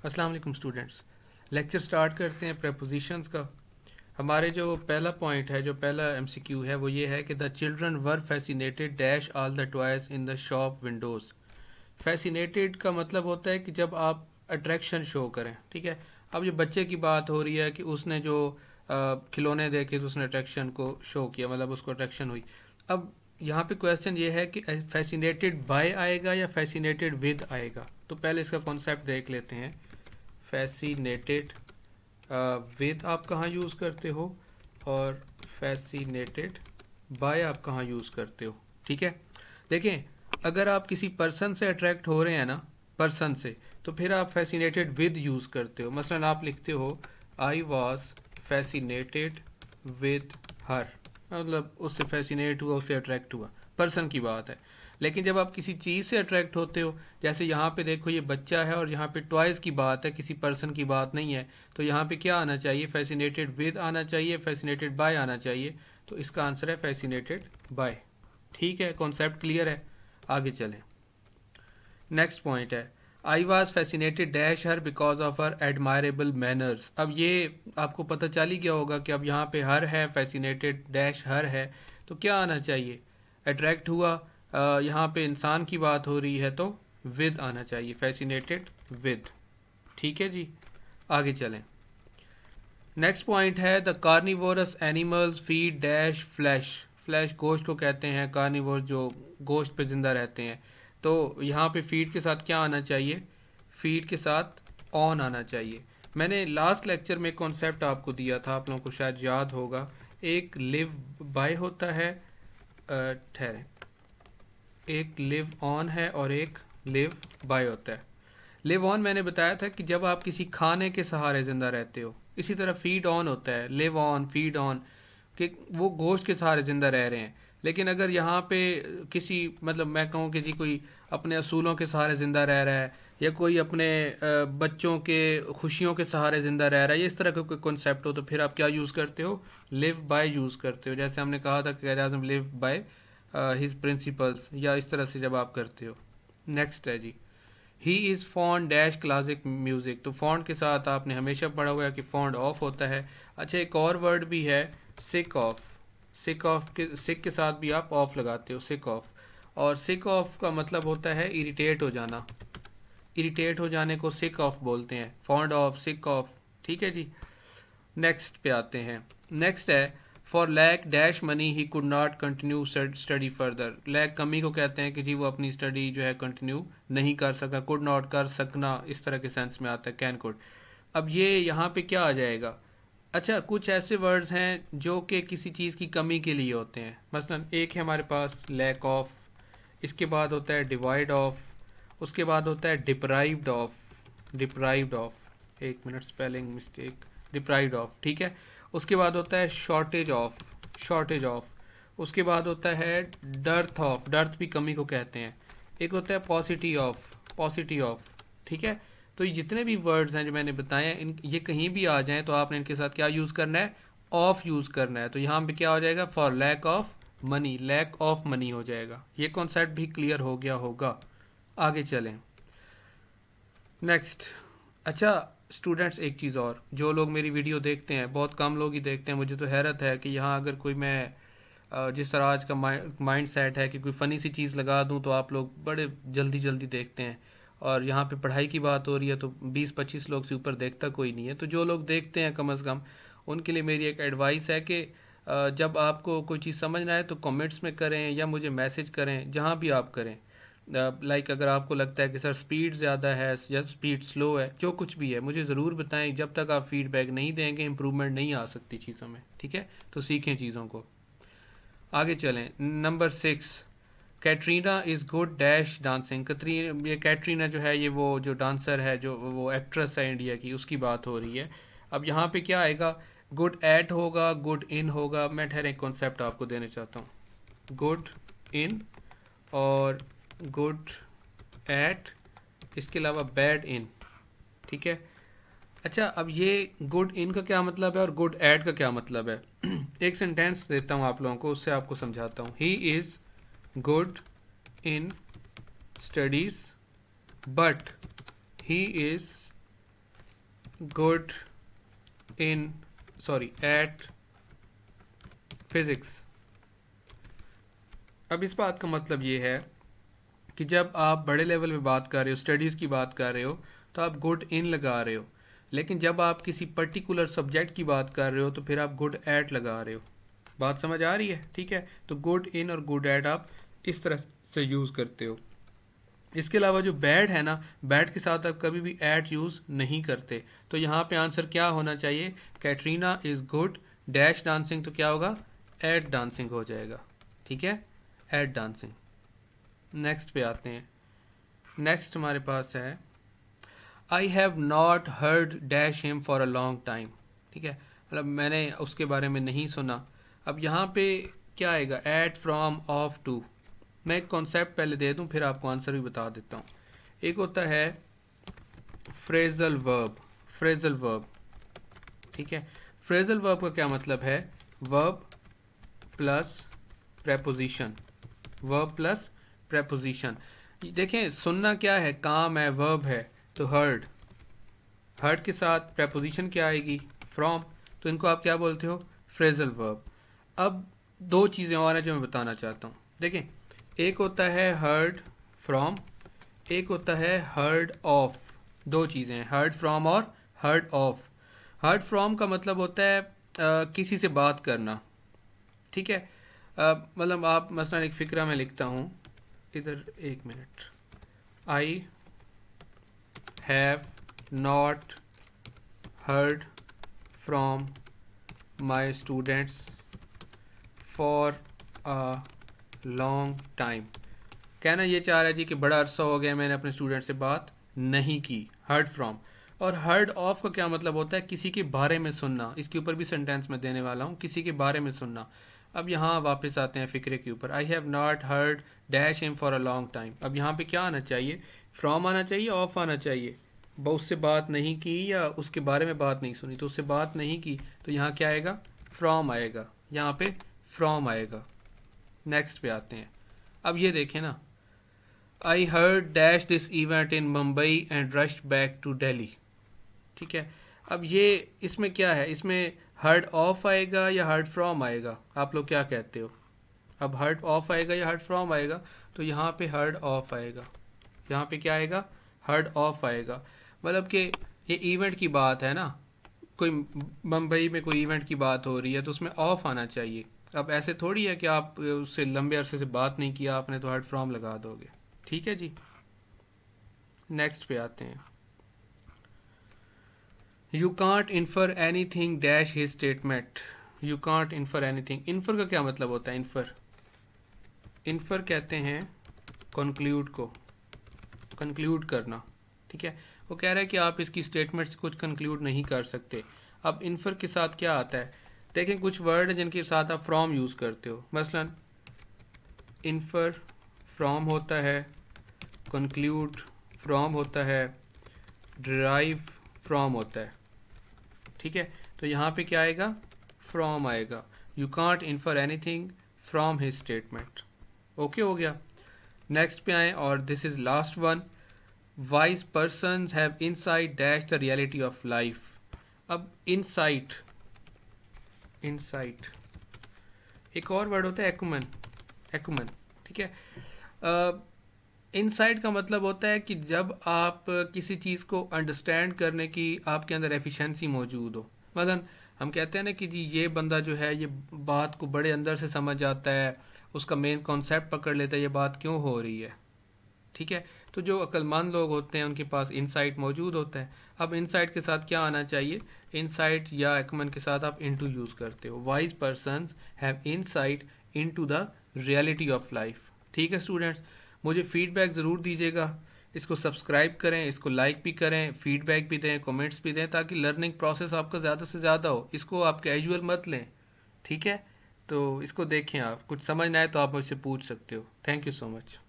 अस्सलाम वालेकुम students. Lecture start करते हैं प्रेपोजिशंस का। हमारे जो पहला पॉइंट है, जो पहला एमसीक्यू है, वो ये है कि the children were fascinated dash all the toys in the shop Windows. Fascinated का मतलब होता है कि जब आप अट्रैक्शन शो करें, ठीक है। अब ये बच्चे की बात हो रही है कि उसने जो खिलौने देखे तो उसने अट्रैक्शन को शो किया, मतलब उसको अट्रैक्शन हुई। अब यहाँ पे क्वेश्चन ये है कि फैसिनेटेड बाय आएगा या फैसिनेटेड विद आएगा। तो पहले इसका कॉन्सेप्ट देख लेते हैं। फैसिनेटेड विद आप कहाँ यूज़ करते हो और फैसिनेटेड बाय आप कहाँ यूज़ करते हो, ठीक है। देखें, अगर आप किसी पर्सन से अट्रैक्ट हो रहे हैं ना, पर्सन से, तो फिर आप फैसिनेटेड विद यूज़ करते हो। मसलन आप लिखते हो I was fascinated with her, मतलब उससे फैसिनेट हुआ, उससे अट्रैक्ट हुआ, पर्सन की बात है। लेकिन जब आप किसी चीज़ से अट्रैक्ट होते हो, जैसे यहाँ पे देखो ये बच्चा है और यहाँ पे टॉयज़ की बात है, किसी पर्सन की बात नहीं है, तो यहाँ पे क्या आना चाहिए? फैसिनेटेड विद आना चाहिए, फैसिनेटेड बाय आना चाहिए। तो इसका आंसर है फैसिनेटेड बाय। ठीक है, कॉन्सेप्ट क्लियर है। आगे चलें। नेक्स्ट पॉइंट है I was fascinated dash her because of her admirable manners. अब ये आपको पता चल ही गया होगा कि अब यहाँ पे हर है, फैसिनेटेड डैश हर है, तो क्या आना चाहिए? अट्रैक्ट हुआ। यहाँ पे इंसान की बात हो रही है तो विद आना चाहिए, फैसिनेटेड विद। ठीक है जी, आगे चलें। नेक्स्ट पॉइंट है the carnivorous animals feed dash flash. Flash गोश्त को कहते हैं, कार्निवोर जो गोश्त पे जिंदा रहते हैं। तो यहाँ पे फीड के साथ क्या आना चाहिए? फीड के साथ ऑन आना चाहिए। मैंने लास्ट लेक्चर में कॉन्सेप्ट आपको दिया था, आप लोगों को शायद याद होगा। एक लिव बाय होता है, ठहरें, एक लिव ऑन है और एक लिव बाय होता है। लिव ऑन मैंने बताया था कि जब आप किसी खाने के सहारे जिंदा रहते हो। इसी तरह फीड ऑन होता है, लिव ऑन, फीड ऑन, कि वो गोश्त के सहारे जिंदा रह रहे हैं। लेकिन अगर यहाँ पे किसी, मतलब मैं कहूँ कि जी कोई अपने असूलों के सहारे ज़िंदा रह रहा है, या कोई अपने बच्चों के खुशियों के सहारे ज़िंदा रह रहा है, या इस तरह का कोई कॉन्सेप्ट हो, तो फिर आप क्या यूज़ करते हो? लिव बाय यूज़ करते हो। जैसे हमने कहा था कि क़ायद आज़म लिव बाय हिज प्रिंसिपल्स, या इस तरह से जब आप करते हो। नेक्स्ट है जी, he is fond dash classic music. तो फॉन्ड के साथ आपने हमेशा पढ़ा हुआ है कि फॉन्ड ऑफ होता है। अच्छा, एक और वर्ड भी है सिक ऑफ। सिक ऑफ के, सिक के साथ भी आप ऑफ लगाते हो, सिक ऑफ। और सिक ऑफ का मतलब होता है इरिटेट हो जाना। इरिटेट हो जाने को सिक ऑफ बोलते हैं, फॉन्ड ऑफ, सिक ऑफ। ठीक है जी, नेक्स्ट पे आते हैं। नेक्स्ट है for lack dash money he could not continue study further. Lack कमी को कहते हैं कि जी वो अपनी स्टडी जो है कंटिन्यू नहीं कर सका। कुड नॉट कर सकना, इस तरह के सेंस में आता है, कैन कुड। अब ये यहाँ पे क्या आ जाएगा? अच्छा, कुछ ऐसे वर्ड्स हैं जो कि किसी चीज़ की कमी के लिए होते हैं। मसलन एक है हमारे पास लैक ऑफ, इसके बाद होता है डिवाइड ऑफ, उसके बाद होता है डिप्राइव्ड ऑफ। डिप्राइव्ड ऑफ, एक minute, spelling mistake, deprived of, ठीक है। उसके बाद होता है शॉर्टेज ऑफ, शॉर्टेज ऑफ। उसके बाद होता है डर्थ ऑफ, डर्थ भी कमी को कहते हैं। एक होता है पॉसिटी ऑफ, पॉसिटी ऑफ, ठीक है। तो ये जितने भी वर्ड्स हैं जो मैंने बताए हैं, इन ये कहीं भी आ जाएं तो आपने इनके साथ क्या यूज़ करना है? ऑफ यूज़ करना है। तो यहाँ पे क्या हो जाएगा? For lack of money, lack of money हो जाएगा। ये कॉन्सेप्ट भी क्लियर हो गया होगा। आगे चलें। नेक्स्ट। अच्छा स्टूडेंट्स, एक चीज़ और, जो लोग मेरी वीडियो देखते हैं, बहुत कम लोग ही देखते हैं, मुझे तो हैरत है कि यहाँ अगर कोई, मैं जिस तरह आज का माइंड सेट है कि कोई फ़नी सी चीज़ लगा दूँ तो आप लोग बड़े जल्दी जल्दी देखते हैं। और यहाँ पे पढ़ाई की बात हो रही है तो 20-25 लोग से ऊपर देखता कोई नहीं है। तो जो लोग देखते हैं कम अज़ कम उनके लिए मेरी एक एडवाइस है कि जब आपको कोई चीज़ समझ ना आए तो कमेंट्स में करें या मुझे मैसेज करें, जहाँ भी आप करें। लाइक अगर आपको लगता है कि सर स्पीड ज़्यादा है या स्पीड स्लो है, जो कुछ भी है मुझे ज़रूर बताएं। जब तक आप फीडबैक नहीं देंगे इम्प्रूवमेंट नहीं आ सकती चीज़ों में, ठीक है। तो सीखें चीज़ों को। आगे चलें। Number 6, Katrina is good dash dancing. ये कैटरीना जो है, ये वो जो डांसर है, जो वो एक्ट्रेस है इंडिया की, उसकी बात हो रही है। अब यहाँ पे क्या आएगा? गुड एट होगा, गुड इन होगा। मैं ठहरे एक कॉन्सेप्ट आपको देना चाहता हूँ। गुड इन और गुड एट, इसके अलावा बैड इन, ठीक है। अच्छा, अब ये गुड इन का क्या मतलब है और गुड एट का क्या मतलब है? एक सेंटेंस देता हूँ आप लोगों को, उससे आपको समझाता हूँ। He is good in studies but he is good in at physics. अब इस बात का मतलब ये है कि जब आप बड़े लेवल पे बात कर रहे हो, स्टडीज़ की बात कर रहे हो, तो आप गुड इन लगा रहे हो। लेकिन जब आप किसी पर्टिकुलर सब्जेक्ट की बात कर रहे हो तो फिर आप गुड एट लगा रहे हो। बात समझ आ रही है? ठीक है, तो गुड इन और गुड एट आप इस तरह से यूज़ करते हो। इसके अलावा जो बैड है ना, बैड के साथ आप कभी भी एट यूज़ नहीं करते। तो यहाँ पे आंसर क्या होना चाहिए? Katrina is good dash dancing, तो क्या होगा? एट डांसिंग हो जाएगा। ठीक है, एट डांसिंग। नेक्स्ट पे आते हैं। नेक्स्ट हमारे पास है I have not heard dash him for a long time. ठीक है, मतलब मैंने उसके बारे में नहीं सुना। अब यहाँ पे क्या आएगा? At, from, of, to. मैं एक कॉन्सेप्ट पहले दे दूँ फिर आपको आंसर भी बता देता हूँ। एक होता है फ्रेजल वर्ब। फ्रेजल वर्ब, ठीक है। फ्रेजल वर्ब का क्या मतलब है? Verb plus preposition. Verb plus preposition. देखें, सुनना क्या है? काम है, वर्ब है, तो हर्ड। हर्ड के साथ प्रेपोजिशन क्या आएगी? फ्रॉम। तो इनको आप क्या बोलते हो? Phrasal verb. अब दो चीज़ें और हैं जो मैं बताना चाहता हूँ। देखें, एक होता है हर्ड फ्रॉम, एक होता है हर्ड ऑफ। दो चीज़ें हैं, हर्ड फ्रॉम और हर्ड ऑफ। हर्ड फ्रॉम का मतलब होता है किसी से बात करना। ठीक है, मतलब आप मसलन एक फ़िक्रा में लिखता हूँ इधर, एक minute. I have not heard from my students for a long time. कहना ये चाह रहा है जी कि बड़ा अरसा हो गया मैंने अपने स्टूडेंट से बात नहीं की। Heard from. और हर्ड ऑफ का क्या मतलब होता है? किसी के बारे में सुनना। इसके ऊपर भी सेंटेंस में देने वाला हूँ, किसी के बारे में सुनना। अब यहाँ वापस आते हैं फिक्रे के ऊपर। I have not heard dash him for a long time. अब यहाँ पे क्या आना चाहिए? फ्रॉम आना चाहिए, ऑफ आना चाहिए। उससे बात नहीं की या उसके बारे में बात नहीं सुनी, तो उससे बात नहीं की, तो यहाँ क्या आएगा? फ्रॉम आएगा। यहाँ पे फ्रॉम आएगा। नेक्स्ट पे आते हैं। अब ये देखें ना, I heard dash this event in Mumbai and rushed back to Delhi. ठीक है, अब ये इसमें क्या है? इसमें हर्ड ऑफ आएगा या हर्ड फ्रॉम आएगा? आप लोग क्या कहते हो? अब हर्ड ऑफ आएगा या हर्ड फ्रॉम आएगा? तो यहाँ पे हर्ड ऑफ आएगा। यहाँ पे क्या आएगा? हर्ड ऑफ आएगा। मतलब कि ये इवेंट की बात है ना, कोई मुंबई में कोई इवेंट की बात हो रही है, तो उसमें ऑफ आना चाहिए। अब ऐसे थोड़ी है कि आप उससे लंबे अरसे से बात नहीं किया आपने तो हर्ड फ्रॉम लगा दोगे। ठीक है जी, नेक्स्ट पे आते हैं। You can't infer anything dash his statement. You can't infer anything. Infer का क्या मतलब होता है? इन्फर, इन्फर कहते हैं कंक्लूड को, कंक्लूड करना। ठीक है, वो कह रहा है कि आप इसकी स्टेटमेंट से कुछ कंक्लूड नहीं कर सकते। अब इन्फर के साथ क्या आता है? देखें, कुछ वर्ड हैं जिनके साथ आप फ्रॉम यूज़ करते हो। मसलन इन्फर फ्रॉम होता है, कंक्लूड फ्रॉम होता है, डिराइव फ्रॉम होता है। ठीक है, तो यहाँ पे क्या आएगा? फ्रॉम आएगा। You can't infer anything from his statement. Okay, हो गया। नेक्स्ट पे आए और this is last one. Wise persons have insight dash the reality of life. अब इनसाइट, इनसाइट एक और वर्ड होता है एक्यूमेन, एक्यूमेन। ठीक है, इनसाइट का मतलब होता है कि जब आप किसी चीज़ को अंडरस्टैंड करने की आपके अंदर एफिशिएंसी मौजूद हो। मतलब हम कहते हैं ना कि जी ये बंदा जो है ये बात को बड़े अंदर से समझ आता है, उसका मेन कॉन्सेप्ट पकड़ लेता है, ये बात क्यों हो रही है। ठीक है, तो जो अक्लमंद लोग होते हैं उनके पास इनसाइट मौजूद होता है। अब इनसाइट के साथ क्या आना चाहिए? इनसाइट या एक्यूमेन के साथ आप इनटू यूज़ करते हो। Wise persons have insight into the reality of life. ठीक है स्टूडेंट्स, मुझे फीडबैक ज़रूर दीजिएगा। इसको सब्सक्राइब करें, इसको लाइक भी करें, फीडबैक भी दें, कमेंट्स भी दें, ताकि लर्निंग प्रोसेस आपका ज़्यादा से ज़्यादा हो। इसको आप कैजुअल मत लें। ठीक है, तो इसको देखें, आप कुछ समझ ना आए तो आप मुझसे पूछ सकते हो। Thank you so much.